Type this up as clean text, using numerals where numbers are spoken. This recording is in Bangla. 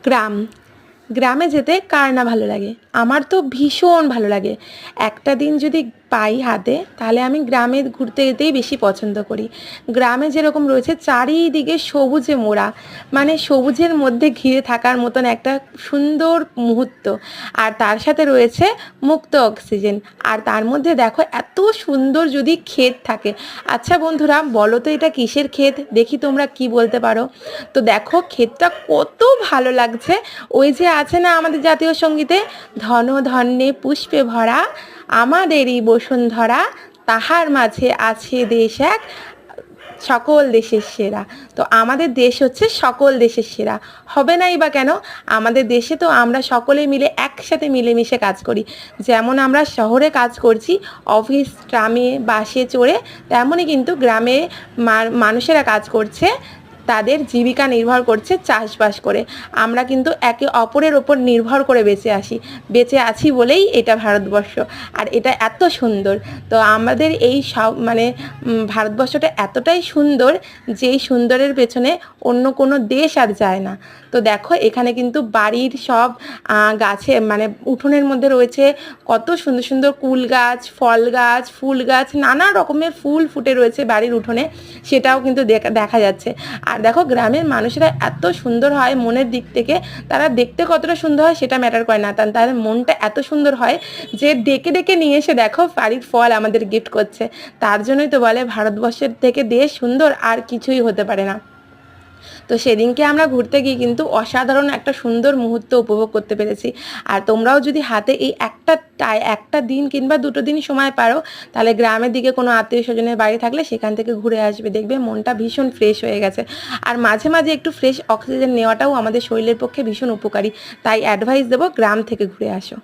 গ্রাম, গ্রামে যেতে কার না ভালো লাগে? আমার তো ভীষণ ভালো লাগে। একটা দিন যদি পাই হাতে, তাহলে আমি গ্রামে ঘুরতে যেতেই বেশি পছন্দ করি। গ্রামে যেরকম রয়েছে চারিদিকে সবুজে মোড়া, মানে সবুজের মধ্যে ঘিরে থাকার মতন একটা সুন্দর মুহূর্ত। আর তার সাথে রয়েছে মুক্ত অক্সিজেন। আর তার মধ্যে দেখো এত সুন্দর যদি ক্ষেত থাকে। আচ্ছা বন্ধুরা, বলো তো এটা কিসের ক্ষেত? দেখি তোমরা কি বলতে পারো। তো দেখো ক্ষেতটা কত ভালো লাগছে। ওই যে আছে না আমাদের জাতীয় সঙ্গীতে, ধন ধান্যে পুষ্পে ভরা আমাদেরই বসুন্ধরা, তাহার মাঝে আছে দেশ এক, সকল দেশের সেরা। তো আমাদের দেশ হচ্ছে সকল দেশের সেরা, হবে নাই বা কেন? আমাদের দেশে তো আমরা সকলে মিলে একসাথে মিলেমিশে কাজ করি। যেমন আমরা শহরে কাজ করছি, অফিস ট্রামে বাসে চড়ে, তেমনই কিন্তু গ্রামে মানুষেরা কাজ করছে, তাদের জীবিকা নির্ভর করছে চাষবাস করে। আমরা কিন্তু একে অপরের ওপর নির্ভর করে বেঁচে আছি বলেই এটা ভারতবর্ষ। আর এটা এত সুন্দর। তো আমাদের এই সব মানে ভারতবর্ষটা এতটাই সুন্দর, যেই সুন্দরের পেছনে অন্য কোনো দেশ আর যায় না। তো দেখো এখানে কিন্তু বাড়ির সব গাছে মানে উঠোনের মধ্যে রয়েছে কত সুন্দর সুন্দর কুল গাছ, ফল গাছ, ফুল গাছ, নানা রকমের ফুল ফুটে রয়েছে বাড়ির উঠোনে, সেটাও কিন্তু দেখা যাচ্ছে। আর দেখো গ্রামের মানুষেরা এত সুন্দর হয় মনের দিক থেকে, তারা দেখতে কতটা সুন্দর হয় সেটা ম্যাটার করে না, তাদের মনটা এত সুন্দর হয় যে ডেকে ডেকে নিয়ে এসে দেখো বাড়ির ফল আমাদের গিফট করছে। তার জন্যই তো বলে ভারতবর্ষের থেকে দেশ সুন্দর আর কিছুই হতে পারে না। তো সেদিনকে আমরা ঘুরতে গিয়ে কিন্তু অসাধারণ একটা সুন্দর মুহূর্ত উপভোগ করতে পেরেছি। আর তোমরাও যদি হাতে এই একটা দিন কিংবা দুটো দিন সময় পারো, তাহলে গ্রামের দিকে কোনো আত্মীয় স্বজনের বাড়ি থাকলে সেখান থেকে ঘুরে আসবে, দেখবে মনটা ভীষণ ফ্রেশ হয়ে গেছে। আর মাঝে মাঝে একটু ফ্রেশ অক্সিজেন নেওয়াটাও আমাদের শরীরের পক্ষে ভীষণ উপকারী। তাই অ্যাডভাইস দেবো, গ্রাম থেকে ঘুরে আসো।